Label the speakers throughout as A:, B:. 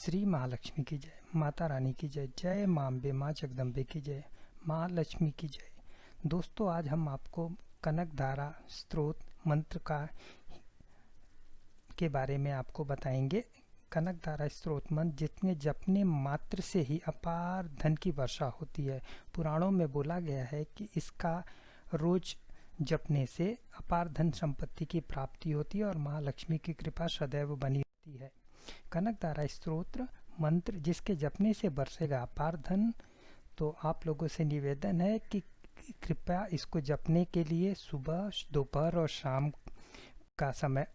A: श्री महालक्ष्मी की जय, माता रानी की जय, जय माँ अम्बे, माँ जगदम्बे की जय, माँ लक्ष्मी की जय। दोस्तों, आज हम आपको कनक धारा स्त्रोत मंत्र के बारे में आपको बताएंगे। कनक धारा स्त्रोत मंत्र जितने जपने मात्र से ही अपार धन की वर्षा होती है। पुराणों में बोला गया है कि इसका रोज जपने से अपार धन संपत्ति की प्राप्ति होती है और माँ लक्ष्मी की कृपा सदैव बनी रहती है। कनक धारा स्तोत्र मंत्र जिसके जपने से बरसेगा अपार धन, तो आप लोगों से निवेदन है कि कृपया इसको जपने के लिए सुबह, दोपहर और शाम का समय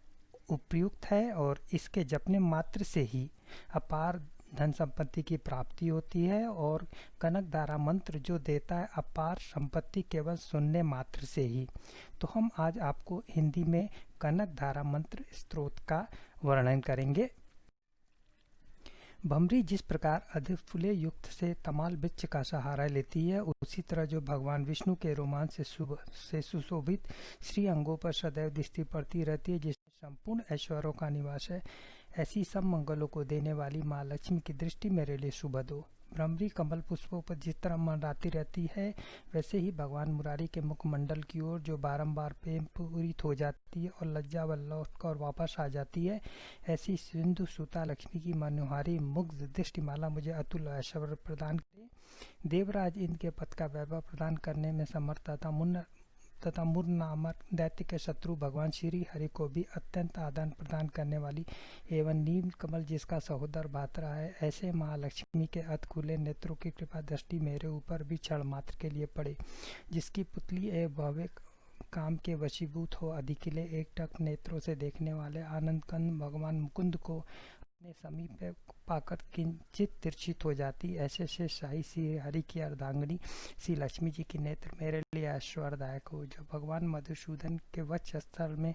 A: उपयुक्त है और इसके जपने मात्र से ही अपार धन संपत्ति की प्राप्ति होती है। और कनक धारा मंत्र जो देता है अपार संपत्ति केवल सुनने मात्र से ही। तो हम आज आपको हिंदी में कनक धारा मंत्र स्त्रोत का वर्णन करेंगे। भमरी जिस प्रकार अधिक फूले युक्त से तमाल वृक्ष का सहारा लेती है, उसी तरह जो भगवान विष्णु के रोमांच से सुशोभित श्री अंगों पर सदैव दृष्टि पड़ती रहती है, जिसमें संपूर्ण ऐश्वर्यों का निवास है, ऐसी सब मंगलों को देने वाली माँ लक्ष्मी की दृष्टि मेरे लिए शुभद हो। भ्रमरी कमल पुष्पों पर जिस तरह मंडराती रहती है, वैसे ही भगवान मुरारी के मुखमंडल की ओर जो बारंबार प्रेम पूरित हो जाती है और लज्जा व लौट कर वापस आ जाती है, ऐसी सिंधु सुता लक्ष्मी की मनोहारी मुग्ध दृष्टिमाला मुझे अतुल ऐश्वर्य प्रदान करे। देवराज इंद्र के पद का वैभव प्रदान करने में समर्थ तथा मुर नामक दैत्य के शत्रु भगवान श्री हरि को भी अत्यंत आदान प्रदान करने वाली एवं नील कमल जिसका सहोदर भातरा है, ऐसे महालक्ष्मी के अत खुले नेत्रों की कृपा दृष्टि मेरे ऊपर भी क्षण मात्र के लिए पड़े, जिसकी पुतली एवं भव्य काम के वशीभूत हो अधिकिले एकटक नेत्रों से देखने वाले आनंद कंद भगवान मुकुंद को अपने समीप पाकर किंचित तिरछित हो जाती। ऐसे से शाही श्री हरि की अर्धांगिनी श्री लक्ष्मी जी की नेत्र मेरे लिए ऐश्वर्यदायक हो, जो भगवान मधुसूदन के वक्ष स्थल में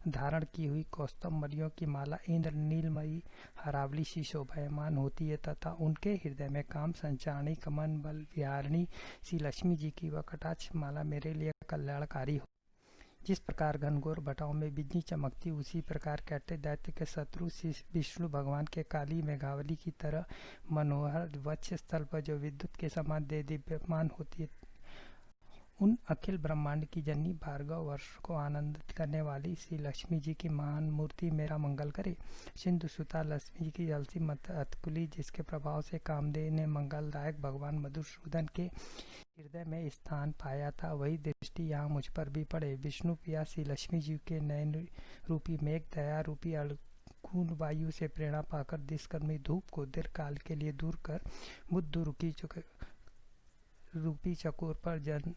A: धारण की हुई कौस्तुभ मणियों की माला इंद्र नीलमयी हरावली सी शोभायमान होती है, तथा उनके हृदय में काम संचारणी कमन बल विहारिणी श्री लक्ष्मी जी की वह कटाक्ष माला मेरे लिए कल्याणकारी हो। जिस प्रकार घनघोर भटाओं में बिजली चमकती, उसी प्रकार कैटे दैत्य के शत्रु श्री विष्णु भगवान के काली मेघावली की तरह मनोहर वक्ष स्थल पर जो विद्युत के समान दिव्यमान होती है, उन अखिल ब्रह्मांड की जननी भार्गव वर्ष को आनंदित करने वाली श्री लक्ष्मी जी की महान मूर्ति मेरा मंगल करे। सिंधु सुता लक्ष्मी जी की जलसी मत अतकुली जिसके प्रभाव से कामदेव ने मंगलदायक भगवान मधुसूदन के हृदय में स्थान पाया था, वही दृष्टि यहाँ मुझ पर भी पड़े। विष्णु प्रिया श्री लक्ष्मी जी के नयन रूपी मेघ दया रूपी अड़खून वायु से प्रेरणा पाकर दिशकर्मी धूप को दीर्घ काल के लिए दूर कर बुद्ध रूपी चकोर पर जन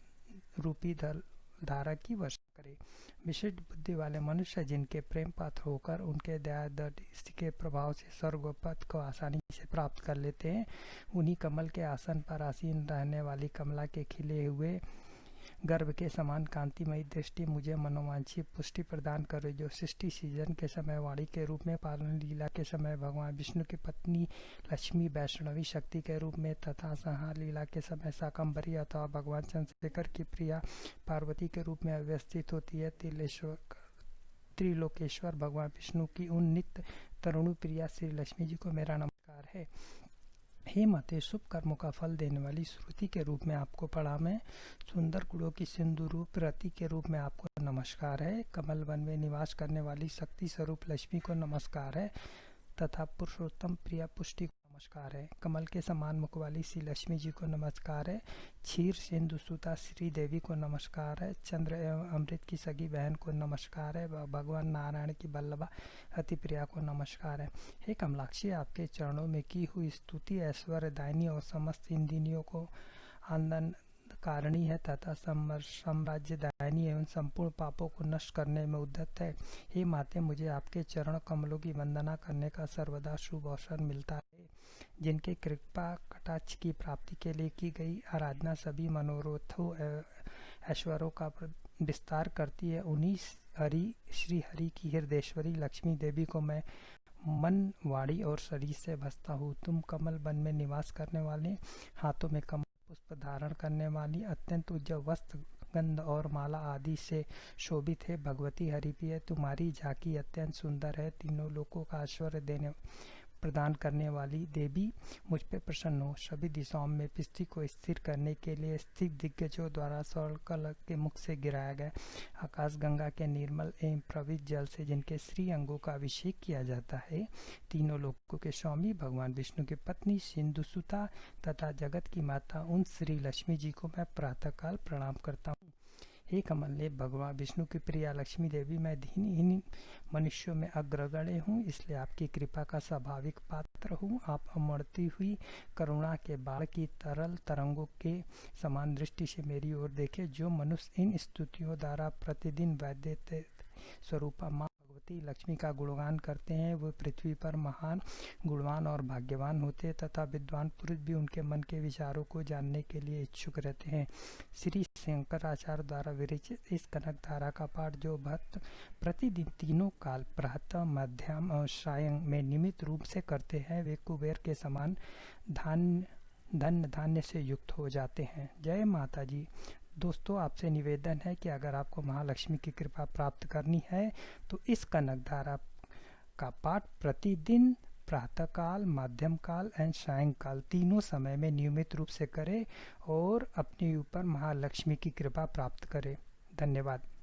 A: रूपी धारा की वर्षा करे। विशिष्ट बुद्धि वाले मनुष्य जिनके प्रेम पात्र होकर उनके दया दृष्टि के प्रभाव से स्वर्ग पद को आसानी से प्राप्त कर लेते हैं, उन्हीं कमल के आसन पर आसीन रहने वाली कमला के खिले हुए गर्भ के समान कांतिमयी दृष्टि मुझे मनोवांछी पुष्टि प्रदान करे, जो सृष्टि सृजन के समय वाणी के रूप में, पालन लीला के समय भगवान विष्णु की पत्नी लक्ष्मी वैष्णवी शक्ति के रूप में, तथा संहार लीला के समय शाकंभरी अथवा भगवान चंद्रशेखर की प्रिया पार्वती के रूप में अवस्थित होती है। त्रिलोकेश्वर भगवान विष्णु की उन नित्य तरुणी प्रिया श्री लक्ष्मी जी को मेरा नमस्कार है। हे माते, शुभ कर्मों का फल देने वाली श्रुति के रूप में आपको प्रणाम है। सुंदर गुणों की सिंधु रूप रति के रूप में आपको नमस्कार है। कमल वन में निवास करने वाली शक्ति स्वरूप लक्ष्मी को नमस्कार है, तथा पुरुषोत्तम प्रिया पुष्टि को नमस्कार है। कमल के समान मुख वाली श्री लक्ष्मी जी को नमस्कार है। क्षीर सिंधु सुता श्री देवी को नमस्कार है। चंद्र एवं अमृत की सगी बहन को नमस्कार है। भगवान नारायण की बल्लभा अति प्रिया को नमस्कार है। हे कमलाक्षी, आपके चरणों में की हुई स्तुति ऐश्वर्यदायिनी और समस्त इंद्रियों को आनंद कारिणी है, तथा साम्राज्यदायिनी एवं संपूर्ण पापों को नष्ट करने में उद्यत है। हे माते, मुझे आपके चरण कमलों की वंदना करने का सर्वदा शुभ अवसर मिलता है। जिनके कृपा कटाक्ष की प्राप्ति के लिए की गई आराधना सभी मनोरथों ऐश्वर्यों का विस्तार करती है, उन्हीं श्री हरि की हृदयेश्वरी लक्ष्मी देवी को मैं मन, वाणी और शरीर से भजता हूँ। तुम कमल वन में निवास करने वाले, हाथों में कमल पुष्प धारण करने वाली, अत्यंत उज्ज्वल वस्त्र, गंध और माला आदि से शोभित है भगवती हरिप्रिय, तुम्हारी झांकी अत्यंत सुंदर है। तीनों लोकों का ऐश्वर्य देने प्रदान करने वाली देवी मुझ पे प्रसन्न हो। सभी दिशाओं में पृथ्वी को स्थिर करने के लिए स्थिर दिग्गजों द्वारा स्वर्ण के मुख से गिराया गया आकाश गंगा के निर्मल एवं पवित्र जल से जिनके श्री अंगों का अभिषेक किया जाता है, तीनों लोकों के स्वामी भगवान विष्णु की पत्नी सिंधुसुता तथा जगत की माता उन श्री लक्ष्मी जी को मैं प्रातःकाल प्रणाम करता हूँ। हे कमलदेव भगवान विष्णु की प्रिया लक्ष्मी देवी, मैं दीनहीन मनुष्यों में अग्रगण्य हूँ, इसलिए आपकी कृपा का स्वाभाविक पात्र हूँ। आप अमड़ती हुई करुणा के बाढ़ की तरल तरंगों के समान दृष्टि से मेरी ओर देखे। जो मनुष्य इन स्तुतियों द्वारा प्रतिदिन वैद्य स्वरूपा माँ भगवती लक्ष्मी का गुणगान करते हैं, वे पृथ्वी पर महान गुणवान और भाग्यवान होते तथा विद्वान पुरुष भी उनके मन के विचारों को जानने के लिए इच्छुक रहते हैं। श्री शंकराचार्य द्वारा विरचित इस कनक धारा का पाठ जो भक्त प्रतिदिन तीनों काल प्रातः मध्याह्न और सायं में नियमित रूप से करते हैं, वे कुबेर के समान धन धान्य से युक्त हो जाते हैं। जय माता जी। दोस्तों, आपसे निवेदन है कि अगर आपको महालक्ष्मी की कृपा प्राप्त करनी है तो इस कनक धारा का पाठ प्रतिदिन प्रातःकाल, मध्यम काल एवं सायंकाल तीनों समय में नियमित रूप से करें और अपने ऊपर महालक्ष्मी की कृपा प्राप्त करें। धन्यवाद।